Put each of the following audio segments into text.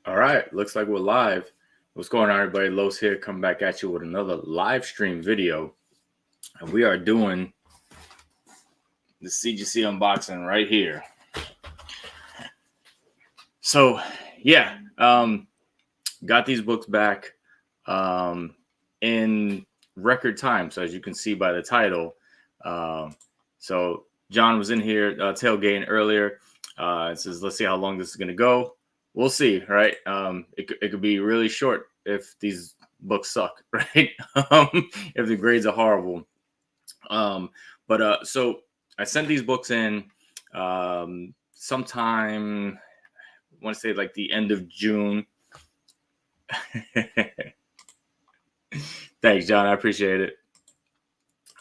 All right, looks like we're live. What's going on, everybody? Los here, coming back at you with another live stream video. And we are doing the CGC unboxing right here. So, yeah, got these books back in record time. So, as you can see by the title, so John was in here tailgating earlier. It says, let's see how long this is going to go. We'll see, right? It could be really short if these books suck, right? If the grades are horrible. So I sent these books in sometime, I want to say like the end of June. Thanks, John. I appreciate it.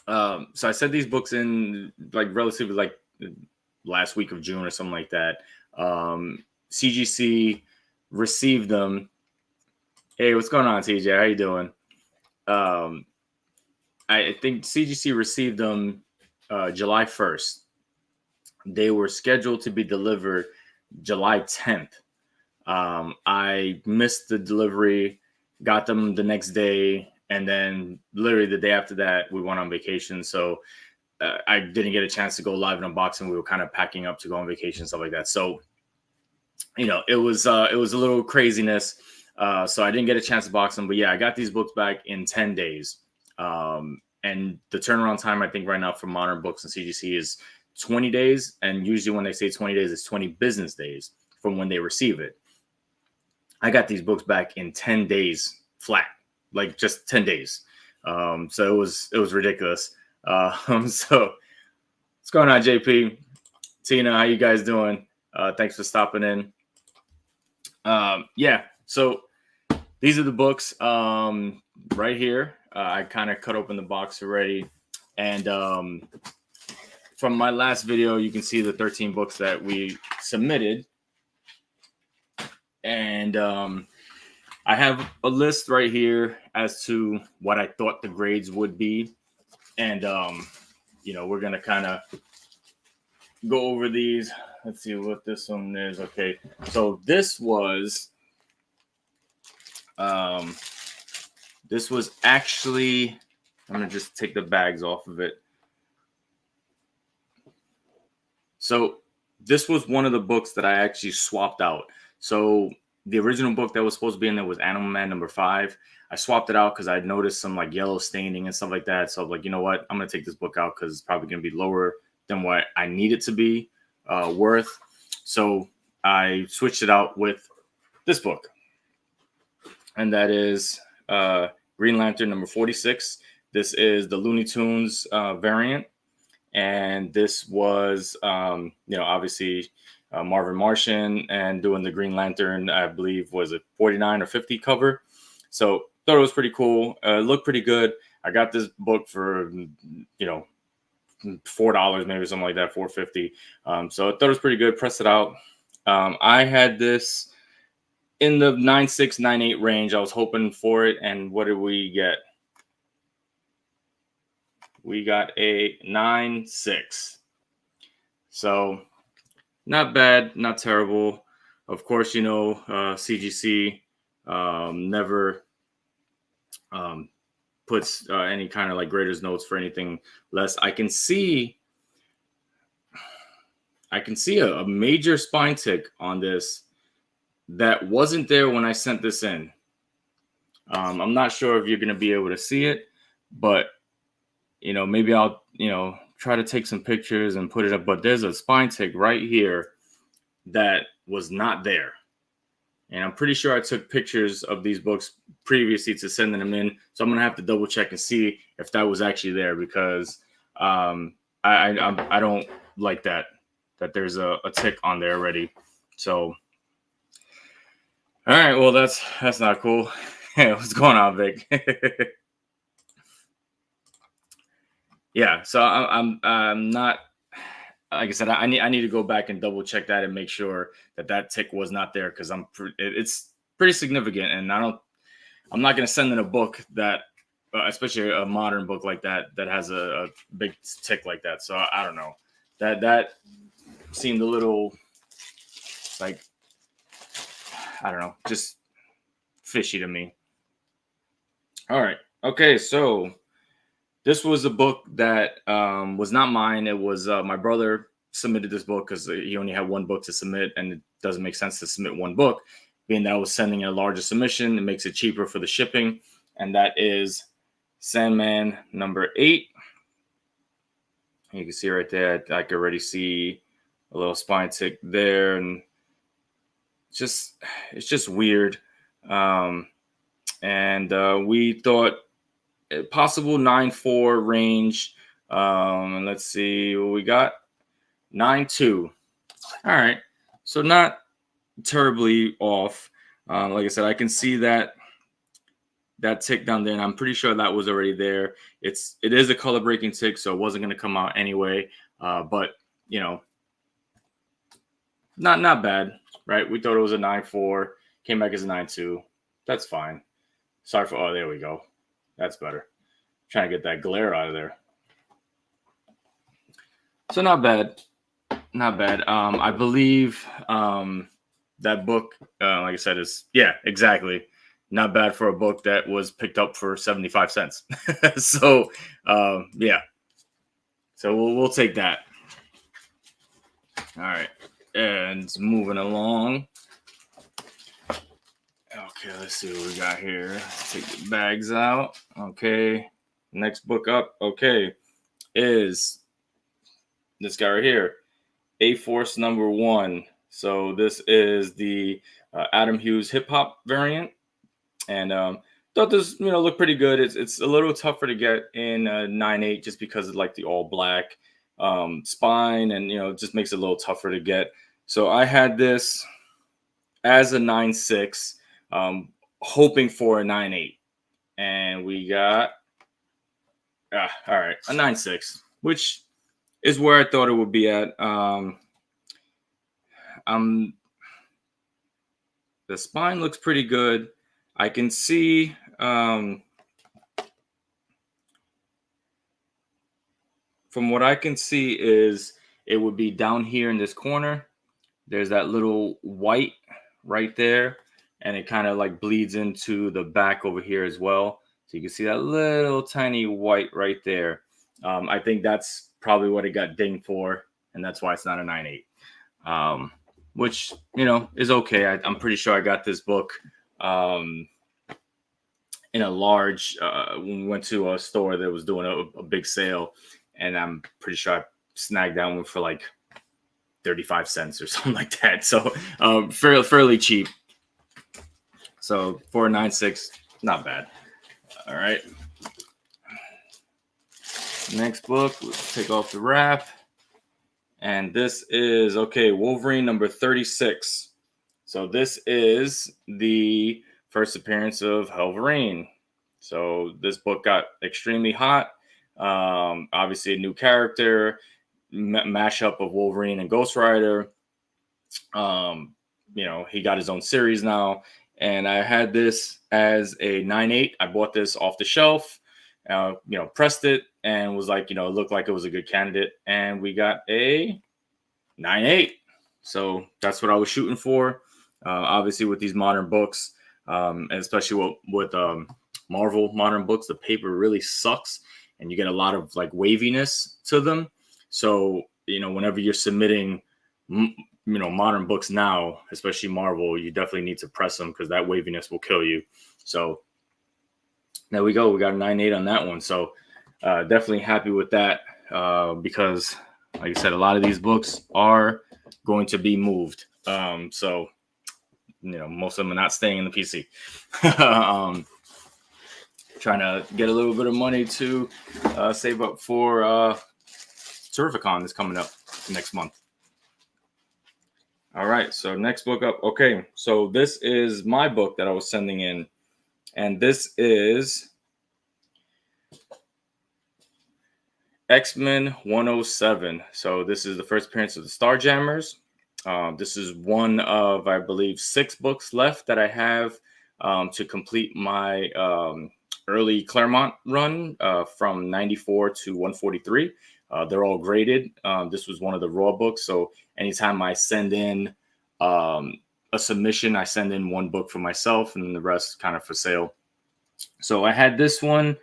So I sent these books in like relatively like last week of June or something like that. CGC received them. Hey, what's going on, TJ? How you doing? I think CGC received them July 1st. They were scheduled to be delivered July 10th. I missed the delivery, got them the next day, and then literally the day after that, we went on vacation. So I didn't get a chance to go live and unboxing. We were kind of packing up to go on vacation, stuff like that. So, it was a little craziness. So I didn't get a chance to box them, but yeah, I got these books back in 10 days. And the turnaround time, I think right now for modern books and CGC is 20 days. And usually when they say 20 days, it's 20 business days from when they receive it. I got these books back in 10 days flat, like just 10 days. So it was ridiculous. So what's going on, JP? Tina, how you guys doing? Thanks for stopping in. Yeah, so these are the books right here. I kind of cut open the box already. And from my last video, you can see the 13 books that we submitted. And I have a list right here as to what I thought the grades would be. And, we're going to kind of go over these. Let's see what this one is. Okay. So this was actually, I'm going to just take the bags off of it. So this was one of the books that I actually swapped out. So the original book that was supposed to be in there was Animal Man #5. I swapped it out because I noticed some like yellow staining and stuff like that. So I'm like, you know what? I'm going to take this book out because it's probably going to be lower than what I need it to be worth. So I switched it out with this book. And that is Green Lantern #46. This is the Looney Tunes variant. And this was, obviously Marvin Martian and doing the Green Lantern, I believe, was a 49 or 50 cover. So thought it was pretty cool. Looked pretty good. I got this book for, $4, maybe something like that, $4.50. So I thought it was pretty good. Pressed it out. I had this in the 9.6, 9.8 range. I was hoping for it. And what did we get? We got a 9.6. So not bad, not terrible. Of course, CGC never puts any kind of like graders notes for anything less. I can see a major spine tick on this that wasn't there when I sent this in. I'm not sure if you're going to be able to see it, but maybe I'll, try to take some pictures and put it up. But there's a spine tick right here that was not there. And I'm pretty sure I took pictures of these books previously to sending them in. So I'm going to have to double check and see if that was actually there, because I don't like that there's a tick on there already. So, all right, well, that's not cool. What's going on, Vic? Yeah, so I'm not, like I said, I need to go back and double check that and make sure that tick was not there, because it's pretty significant, and I'm not going to send in a book that, especially a modern book like that has a big tick like that. So I don't know, that seemed a little like, I don't know, just fishy to me. All right. Okay. So this was a book that was not mine. It was my brother submitted this book because he only had one book to submit, and it doesn't make sense to submit one book. Being that I was sending a larger submission, it makes it cheaper for the shipping, and that is Sandman #8. You can see right there, I can already see a little spine tick there, and it's just weird. And we thought possible 9.4 range. And let's see what we got. 9.2. All right, so not terribly off. Like I said, I can see that tick down there, and I'm pretty sure that was already there. It is a color breaking tick, so it wasn't going to come out anyway. But you know, not bad, right? We thought it was a 9.4, came back as a 9.2. That's fine. Sorry for, oh, there we go. That's better. Trying to get that glare out of there. So not bad. Not bad. I believe that book, like I said, is, yeah, exactly. Not bad for a book that was picked up for 75 cents. So, yeah. So we'll take that. All right. And moving along. Okay, let's see what we got here. Let's take the bags out. Okay. Next book up, okay, is this guy right here, A-Force #1. So this is the Adam Hughes hip hop variant, and thought this looked pretty good. It's a little tougher to get in 9.8 just because of like the all black spine, and it just makes it a little tougher to get. So I had this as a 9.6, hoping for a 9.8, and we got all right, a 9.6, which is where I thought it would be at. The spine looks pretty good. I can see from what I can see is it would be down here in this corner. There's that little white right there, and it kind of like bleeds into the back over here as well. So you can see that little tiny white right there. I think that's probably what it got dinged for, and that's why it's not a 9.8. Which is okay. I'm pretty sure I got this book in a large. We went to a store that was doing a big sale, and I'm pretty sure I snagged that one for like 35 cents or something like that. So fairly cheap. So for a 9.6, not bad. All right. Next book, let's take off the wrap. And this is, okay, Wolverine #36. So this is the first appearance of Wolverine. So this book got extremely hot. Obviously a new character, mashup of Wolverine and Ghost Rider. He got his own series now. And I had this as a 9.8. I bought this off the shelf, pressed it, and was like, it looked like it was a good candidate. And we got a 9.8. So that's what I was shooting for. Obviously, with these modern books, and especially with Marvel modern books, the paper really sucks, and you get a lot of like waviness to them. So whenever you're submitting modern books now, especially Marvel, you definitely need to press them because that waviness will kill you. So there we go. We got a 9.8 on that one. So definitely happy with that because, like I said, a lot of these books are going to be moved. So most of them are not staying in the PC. Trying to get a little bit of money to save up for Terrificon that's coming up next month. All right, so next book up. Okay, so this is my book that I was sending in, and this is X-Men 107. So this is the first appearance of the Starjammers. This is one of, I believe, 6 books left that I have to complete my early Claremont run from 94 to 143. They're all graded. This was one of the raw books. So anytime I send in a submission. I send in one book for myself and the rest kind of for sale. So I had this one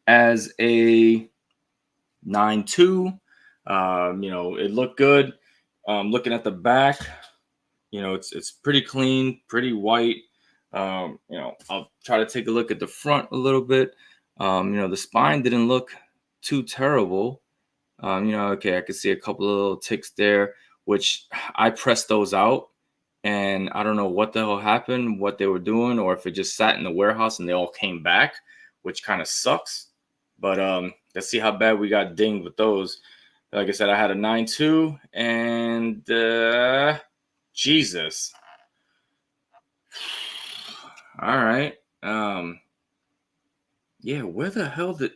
as a 9.2. It looked good. Looking at the back, it's pretty clean, pretty white. I'll try to take a look at the front a little bit. The spine didn't look too terrible. Okay, I could see a couple of little ticks there, which I pressed those out, and I don't know what the hell happened, what they were doing, or if it just sat in the warehouse and they all came back, which kind of sucks. But let's see how bad we got dinged with those. Like I said, I had a 9.2, and Jesus. All right. Yeah, where the hell did...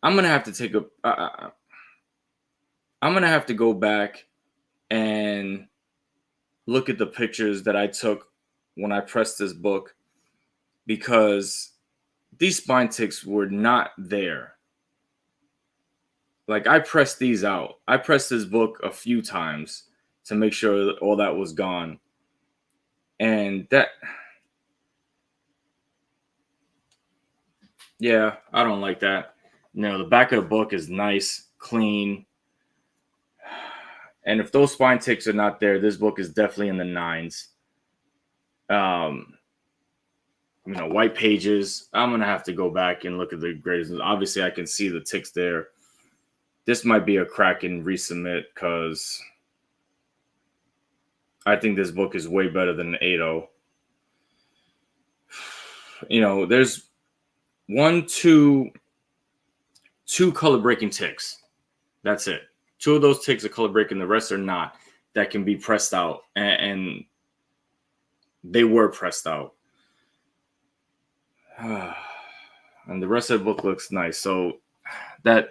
I'm gonna have to take a... I'm gonna have to go back and look at the pictures that I took when I pressed this book, because these spine ticks were not there. Like, I pressed these out. I pressed this book a few times to make sure that all that was gone. And that... Yeah, I don't like that. The back of the book is nice, clean. And if those spine ticks are not there, this book is definitely in the 9s. White pages. I'm going to have to go back and look at the grades. Obviously, I can see the ticks there. This might be a crack and resubmit, because I think this book is way better than the 8.0. There's two color breaking ticks. That's it. 2 of those ticks are color breaking. The rest are not. That can be pressed out, and they were pressed out. And the rest of the book looks nice. So that's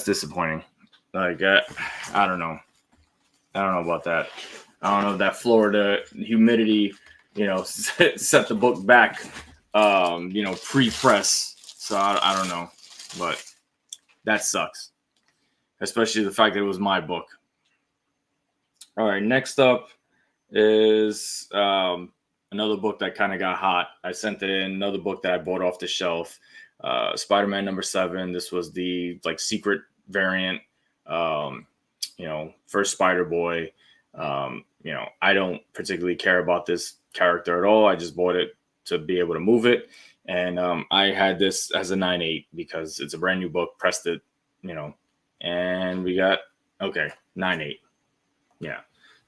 disappointing. Like, I don't know. I don't know about that. I don't know if that Florida humidity, set the book back, pre-press. So I don't know, but that sucks. Especially the fact that it was my book. All right, next up is another book that kind of got hot. I sent it in, another book that I bought off the shelf. Spider-Man #7. This was the secret variant. First Spider-Boy. I don't particularly care about this character at all. I just bought it to be able to move it. And I had this as a 9.8 because it's a brand new book, pressed it, and we got, 9.8. Yeah.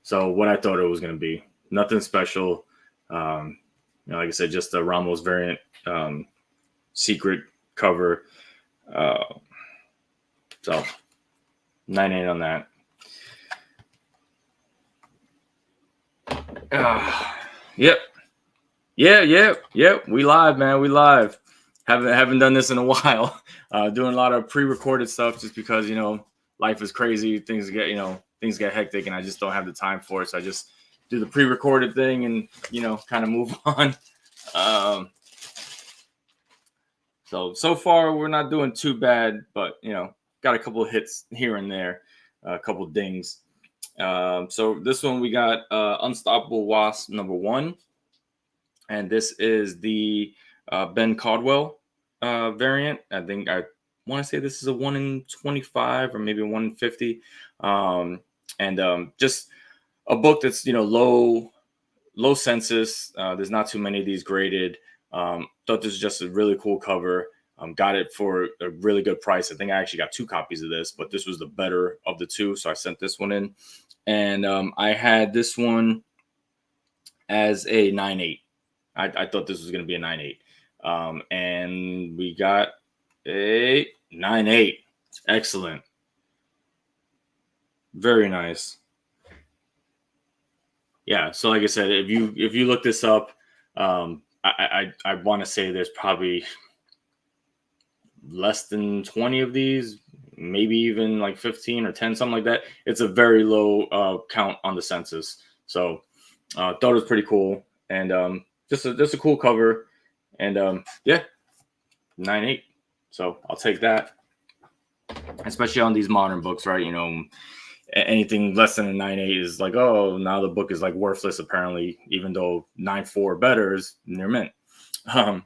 So what I thought it was going to be, nothing special. Like I said, just a Ramos variant, secret cover. So 9.8 on that. Yep. We live, man. We live. Haven't done this in a while. Doing a lot of pre-recorded stuff just because, life is crazy. Things get hectic and I just don't have the time for it. So I just do the pre-recorded thing and, kind of move on. So far we're not doing too bad, but, got a couple of hits here and there, a couple of dings. So this one we got Unstoppable Wasp #1. And this is the Ben Caldwell variant. I think I want to say this is a 1 in 25 or maybe a 1 in 50. Just a book that's, low census. There's not too many of these graded. Thought this was just a really cool cover. Got it for a really good price. I think I actually got 2 copies of this, but this was the better of the 2. So I sent this one in. And I had this one as a 9.8. I thought this was going to be a 9.8. And we got a 9.8. Excellent. Very nice. Yeah. So like I said, if you look this up, I want to say there's probably less than 20 of these, maybe even like 15 or 10, something like that. It's a very low count on the census. So thought it was pretty cool. And just a cool cover. And 9.8. So I'll take that. Especially on these modern books, right? anything less than a 9.8 is like, oh, now the book is like worthless apparently, even though 9.4 better is near mint. Um,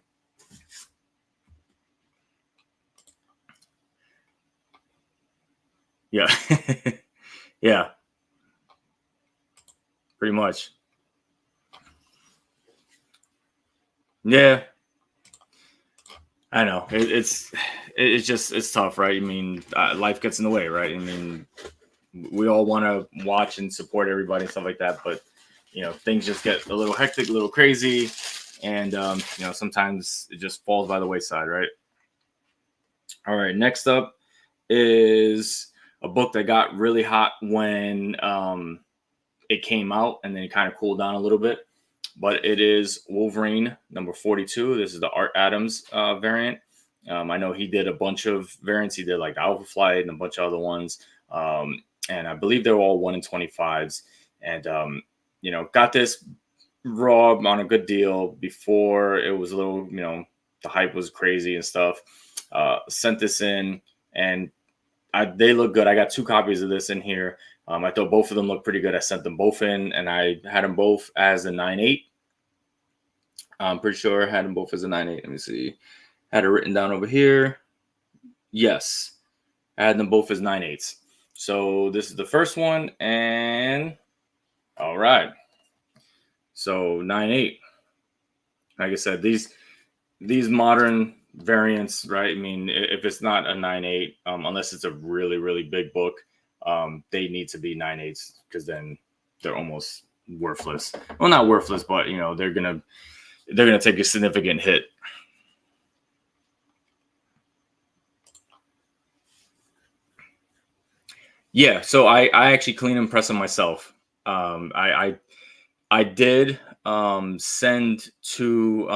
yeah, yeah, pretty much. Yeah, I know. It's tough, right? I mean, life gets in the way, right? I mean, we all want to watch and support everybody and stuff like that, but things just get a little hectic, a little crazy, and sometimes it just falls by the wayside, right? All right, next up is a book that got really hot when it came out, and then it kind of cooled down a little bit. But it is Wolverine number 42. This is the Art Adams variant. I know he did a bunch of variants. He did like the Alpha Flight and a bunch of other ones. And I believe they were all 1 in 25s. And, got this raw on a good deal before it was a little, the hype was crazy and stuff. Sent this in, and they look good. I got 2 copies of this in here. I thought both of them looked pretty good. I sent them both in, and I had them both as a 9.8. I'm pretty sure I had them both as a 9.8. Let me see. Had it written down over here. Yes, I had them both as 9.8s. So this is the first one, and all right. So 9.8. Like I said, these modern variants, right? I mean, if it's not a 9.8, unless it's a really, really big book, they need to be 9.8s, because then they're almost worthless. Well, not worthless, but they're gonna take a significant hit. Yeah, so I actually clean and press them myself. I did send to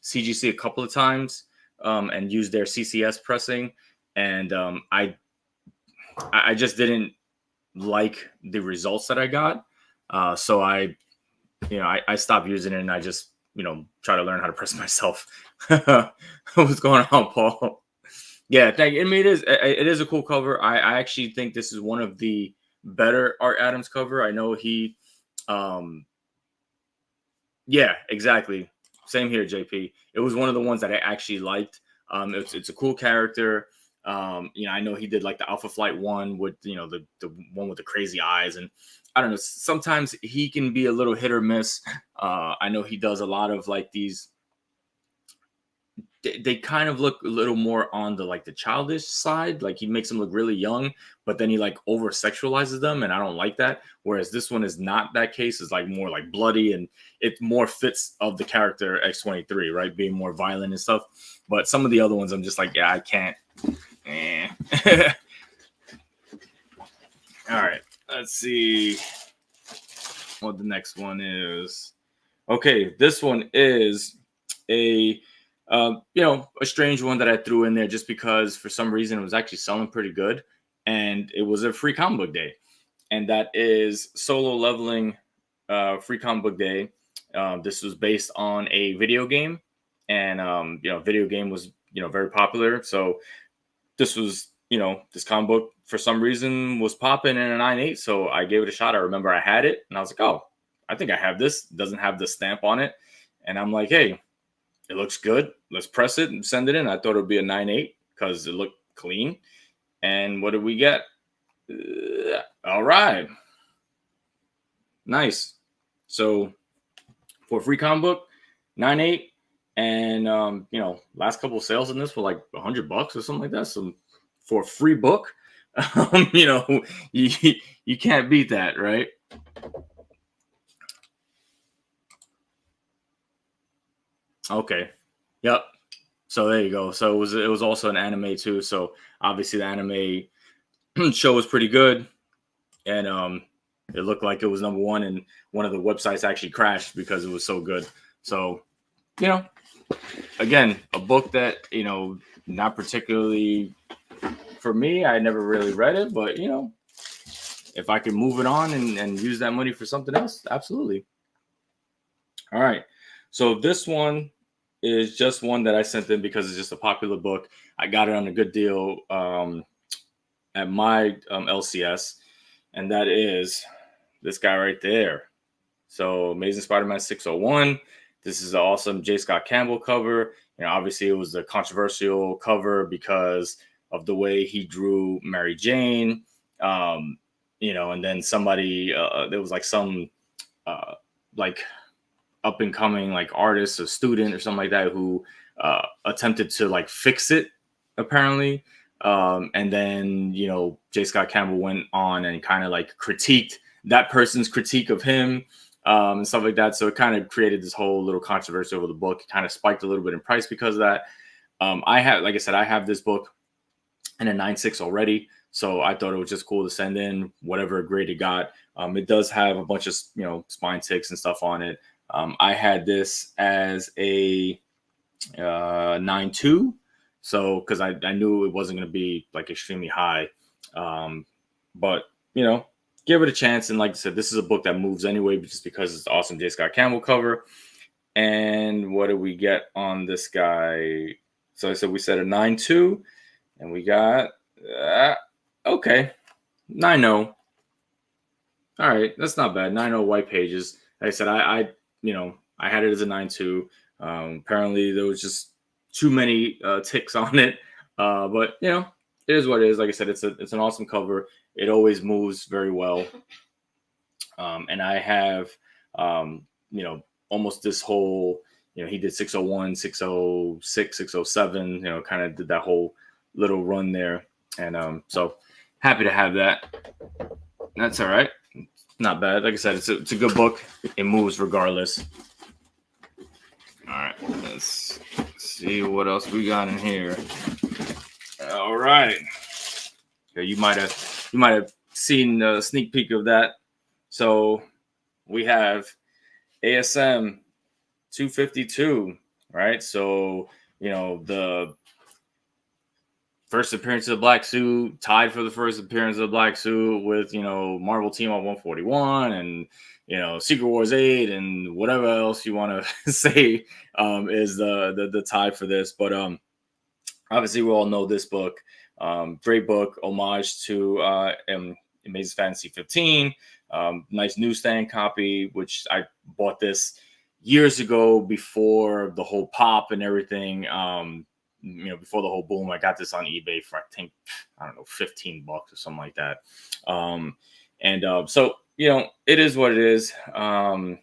CGC a couple of times and use their CCS pressing, and I just didn't like the results that I got. So I stopped using it, and I just try to learn how to press myself. What's going on, Paul? Yeah, thank you. I mean, it is a cool cover. I actually think this is one of the better Art Adams cover. I know he yeah, exactly. Same here, JP. It was one of the ones that I actually liked. It's a cool character. I know he did like the Alpha Flight one with the one with the crazy eyes, and I don't know. Sometimes he can be a little hit or miss. I know he does a lot of like these. They kind of look a little more on the like the childish side. Like he makes them look really young, but then he like over sexualizes them, and I don't like that. Whereas this one is not that case. It's like more like bloody, and it more fits of the character X-23, right? Being more violent and stuff. But some of the other ones, I'm just like, yeah, I can't. All right, let's see what the next one is. Okay, this one is a a strange one that I threw in there just because for some reason it was actually selling pretty good, and it was a free comic book day, and that is Solo Leveling free comic book day. This was based on a video game, and video game was very popular, so this was this comic book for some reason was popping in a 9.8, so I gave it a shot. I remember I had it, and I was like, oh, I think I have this. It doesn't have the stamp on it, and I'm like, hey, it looks good. Let's press it and send it in. I thought it would be a 9.8 because it looked clean. And what did we get? All right. Nice. So for a free comic book, 9.8. And, last couple of sales in this were like $100 or something like that. So for a free book, you can't beat that, right? Okay. Yep. So there you go. So it was also an anime too. So obviously the anime show was pretty good, and it looked like it was number one, and one of the websites actually crashed because it was so good. So again, a book that not particularly for me. I never really read it, but if I could move it on and use that money for something else, absolutely. All right. So this one is just one that I sent in because it's just a popular book. I got it on a good deal at my LCS, and that is this guy right there. So Amazing Spider-Man 601. This is an awesome J. Scott Campbell cover. Obviously it was a controversial cover because of the way he drew Mary Jane. And then somebody, there was like some like up and coming like artist or student or something like that who attempted to like fix it apparently. And then, J. Scott Campbell went on and kind of like critiqued that person's critique of him and stuff like that. So it kind of created this whole little controversy over the book. It kind of spiked a little bit in price because of that. I have this book in a 9.6 already. So I thought it was just cool to send in whatever grade it got. It does have a bunch of, spine ticks and stuff on it. I had this as a 9.2. So, because I knew it wasn't going to be like extremely high. But, give it a chance. And like I said, this is a book that moves anyway, just because it's the awesome J. Scott Campbell cover. And what do we get on this guy? So I said we said a 9.2, and we got, okay, 9.0. All right, that's not bad. 9.0 white pages. Like I said, I had it as a 9.2. Apparently there was just too many ticks on it. But it is what it is. Like I said, it's an awesome cover. It always moves very well. And I have almost this whole, he did 601, 606, 607, kind of did that whole little run there. And so happy to have that. That's all right. Not bad. Like I said, it's a good book. It moves regardless. All right, let's see what else we got in here. All right. Okay, you might have seen a sneak peek of that. So we have ASM 252, right? So the first appearance of the Black Suit, tied for the first appearance of the Black Suit with, Marvel Team Up 141 and, Secret Wars 8 and whatever else you want to say is the tie for this. But obviously we all know this book. Great book, homage to Amazing Fantasy 15. Nice newsstand copy, which I bought this years ago before the whole pop and everything. Before the whole boom. I got this on eBay for, I think, I don't know, $15 or something like that. So, it is what it is. I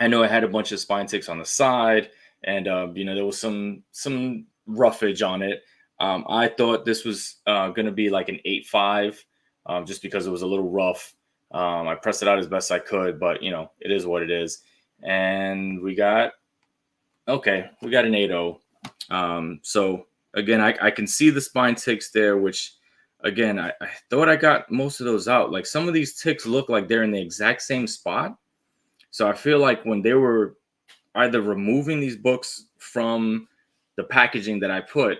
know I had a bunch of spine ticks on the side, and, there was some roughage on it. I thought this was going to be like an 8.5, just because it was a little rough. I pressed it out as best I could, but, it is what it is. And we got an 8.0. So again, I can see the spine ticks there, which again, I thought I got most of those out. Like some of these ticks look like they're in the exact same spot. So I feel like when they were either removing these books from the packaging that I put,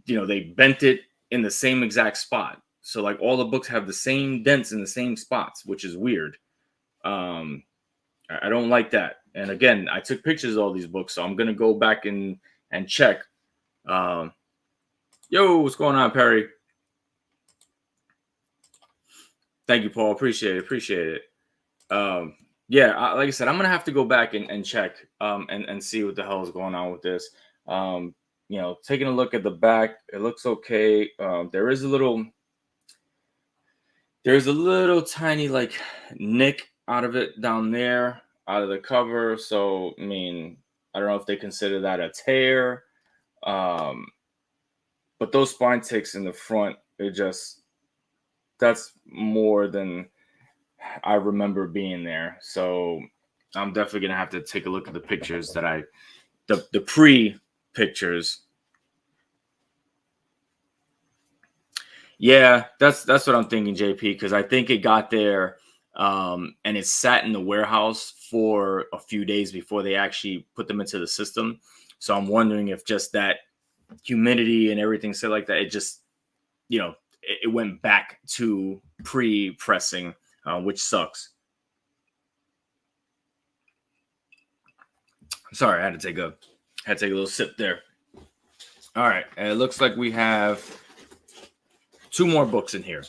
they bent it in the same exact spot. So like all the books have the same dents in the same spots, which is weird. I don't like that. And again, I took pictures of all these books, so I'm going to go back and check. Yo, what's going on, Perry? Thank you, Paul. Appreciate it. Like I said, I'm gonna have to go back and check and see what the hell is going on with this. Taking a look at the back, it looks okay. There's a little tiny like nick out of it down there, out of the cover. So I mean, I don't know if they consider that a tear. But those spine ticks in the front, that's more than I remember being there. So I'm definitely going to have to take a look at the pictures that the pre pictures. Yeah, that's what I'm thinking, JP, because I think it got there and it sat in the warehouse for a few days before they actually put them into the system. So I'm wondering if just that humidity and everything said like that, it just, it went back to pre-pressing, which sucks. Sorry, I had to take a little sip there. All right, and it looks like we have 2 more books in here.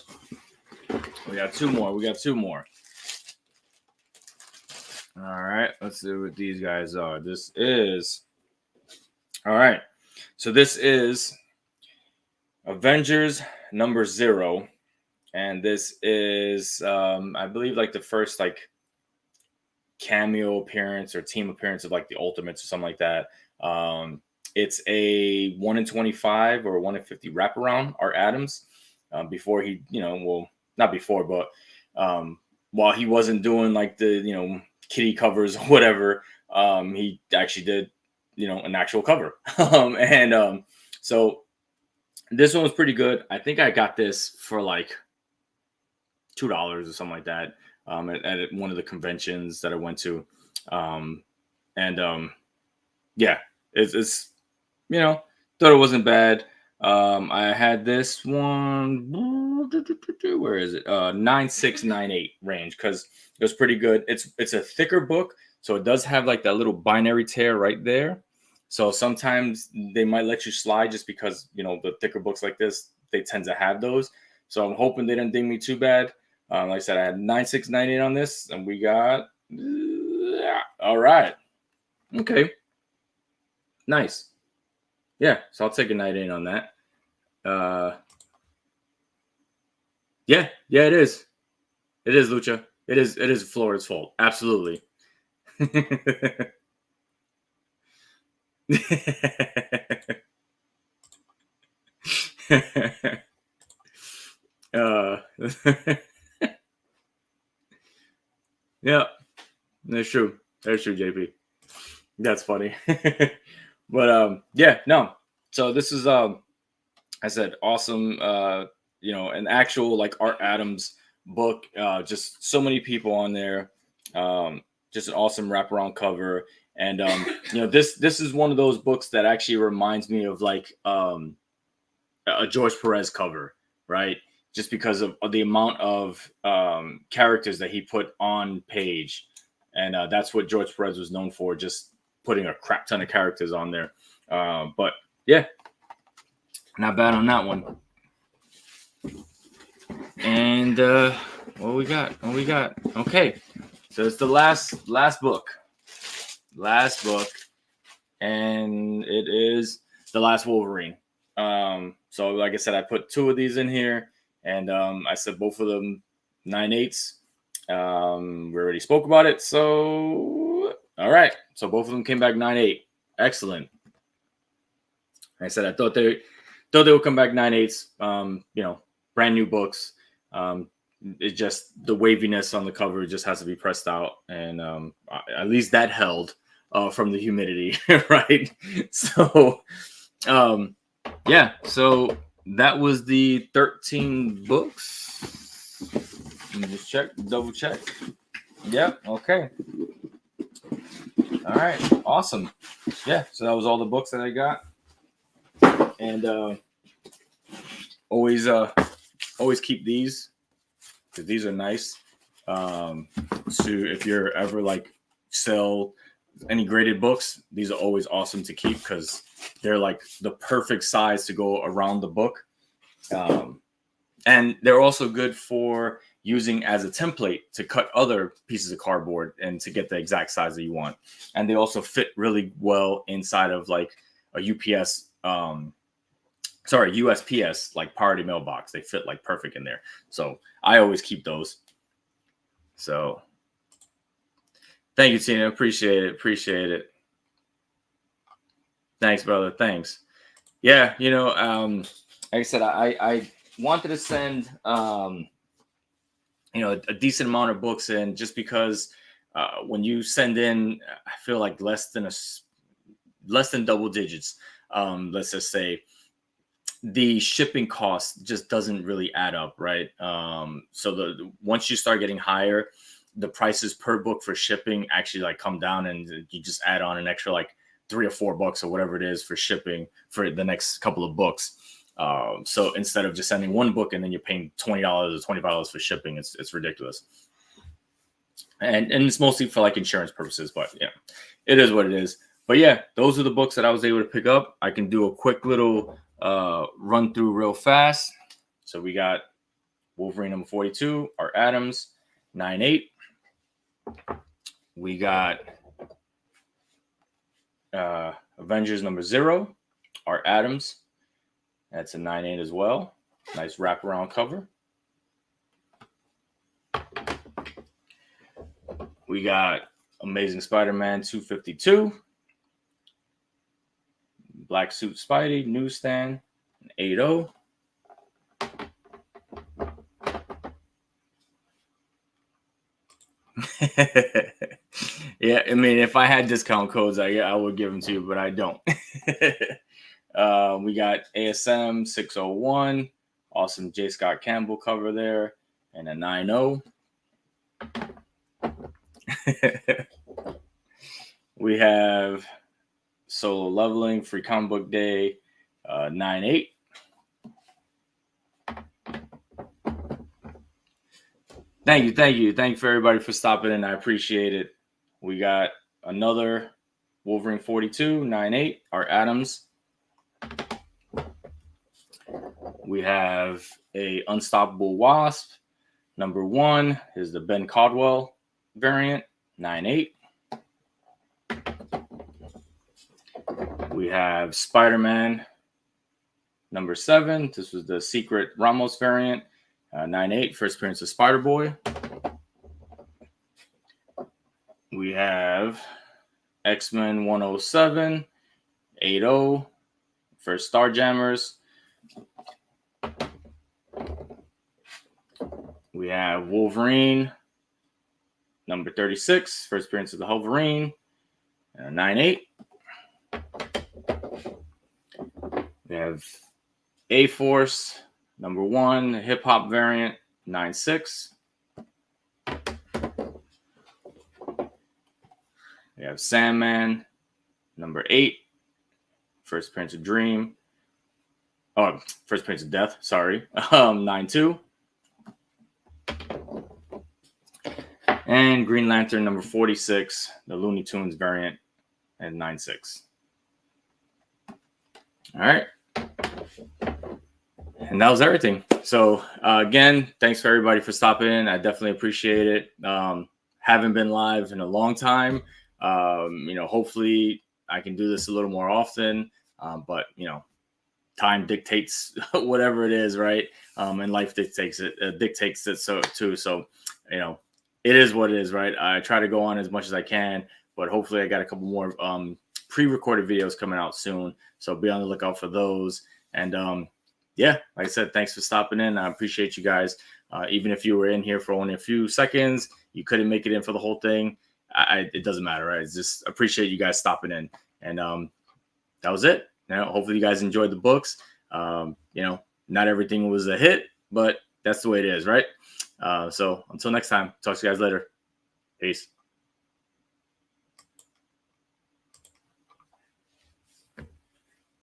We got two more. All right, let's see what these guys are. This is all right. So this is Avengers #0, and this is I believe like the first like cameo appearance or team appearance of like the Ultimates or something like that. It's a 1 in 25 or 1 in 50 wraparound. Art Adams, before he, well, not before, but while he wasn't doing like the kitty covers or whatever, he actually did an actual cover. So this one was pretty good. I think I got this for like $2 or something like that at one of the conventions that I went to. Yeah, it's thought it wasn't bad. I had this one. Where is it? 9698 range, because it was pretty good. It's a thicker book, so it does have like that little binary tear right there. So sometimes they might let you slide just because the thicker books like this, they tend to have those. So I'm hoping they didn't ding me too bad. Like I said, I had 9698 on this, and we got all right. Okay, nice. Yeah, so I'll take a 98 on that. Yeah, it is. It is, Lucha. It is Florida's fault. Absolutely. Yeah, that's true. That's true, JP. That's funny. But yeah, no. So this is I said awesome. An actual like Art Adams book. Just so many people on there. Just an awesome wraparound cover. And this is one of those books that actually reminds me of like a George Perez cover, right? Just because of the amount of characters that he put on page. And that's what George Perez was known for, just putting a crap ton of characters on there. But yeah, not bad on that one. And what we got? Okay, so it's the last book. And it is The Last Wolverine. So like I said, I put two of these in here, and I said both of them 9/8. We already spoke about it, so all right. So both of them came back 9/8. Excellent. Like I said, I thought they would come back 9/8. Brand new books. It's just the waviness on the cover just has to be pressed out, and at least that held from the humidity, right? So, yeah. So that was the 13 books. Let me just double check. Yep. Okay. All right. Awesome. Yeah. So that was all the books that I got, and always keep these, because these are nice. So if you're ever like sell any graded books, these are always awesome to keep because they're like the perfect size to go around the book. And they're also good for using as a template to cut other pieces of cardboard and to get the exact size that you want. And they also fit really well inside of like a USPS, like priority mailbox. They fit like perfect in there. So I always keep those. So thank you, Tina. Appreciate it. Thanks, brother. Thanks. Yeah, like I said, I wanted to send a decent amount of books in, just because when you send in, I feel like less than double digits. Let's just say the shipping cost just doesn't really add up, right? So once you start getting higher, the prices per book for shipping actually like come down, and you just add on an extra like $3 or $4 or whatever it is for shipping for the next couple of books. So instead of just sending one book and then you're paying $20 or $25 for shipping, it's ridiculous. And it's mostly for like insurance purposes, but yeah, it is what it is. But yeah, those are the books that I was able to pick up. I can do a quick little run through real fast. So we got Wolverine number 42, Art Adams, 9.8. We got Avengers number 0, Art Adams. That's a 9.8 as well. Nice wraparound cover. We got Amazing Spider-Man 252. Black Suit Spidey, newsstand, 8.0. Yeah, I mean, if I had discount codes, I would give them to you, but I don't. We got ASM 601, awesome J. Scott Campbell cover there, and a 9.0. We have Solo Leveling, Free Comic Book Day, 9.8. Thank you for everybody for stopping in. I appreciate it. We got another Wolverine 42, 9.8, Art Adams. We have a Unstoppable Wasp, number 1 is the Ben Caldwell variant, 9.8. We have Spider-Man number 7. This was the Secret Ramos variant, 9.8, first appearance of Spider-Boy. We have X-Men 107, 8.0, first Starjammers. We have Wolverine number 36, first appearance of the Wolverine, 9.8. We have A-Force number 1, hip hop variant, 9.6. We have Sandman number 8, first appearance of Dream. Oh, first appearance of Death, sorry. 9.2. And Green Lantern number 46, the Looney Tunes variant, at 9.6. All right. And that was everything. So again, thanks for everybody for stopping in. I definitely appreciate it. Haven't been live in a long time. Hopefully I can do this a little more often. But time dictates whatever it is, right? And life dictates it so too. So, it is what it is, right? I try to go on as much as I can, but hopefully I got a couple more pre-recorded videos coming out soon. So be on the lookout for those. And like I said, thanks for stopping in. I appreciate you guys. Even if you were in here for only a few seconds, you couldn't make it in for the whole thing. It doesn't matter, right? It's just appreciate you guys stopping in. And that was it. Hopefully you guys enjoyed the books. Not everything was a hit, but that's the way it is, right? So until next time, talk to you guys later. Peace.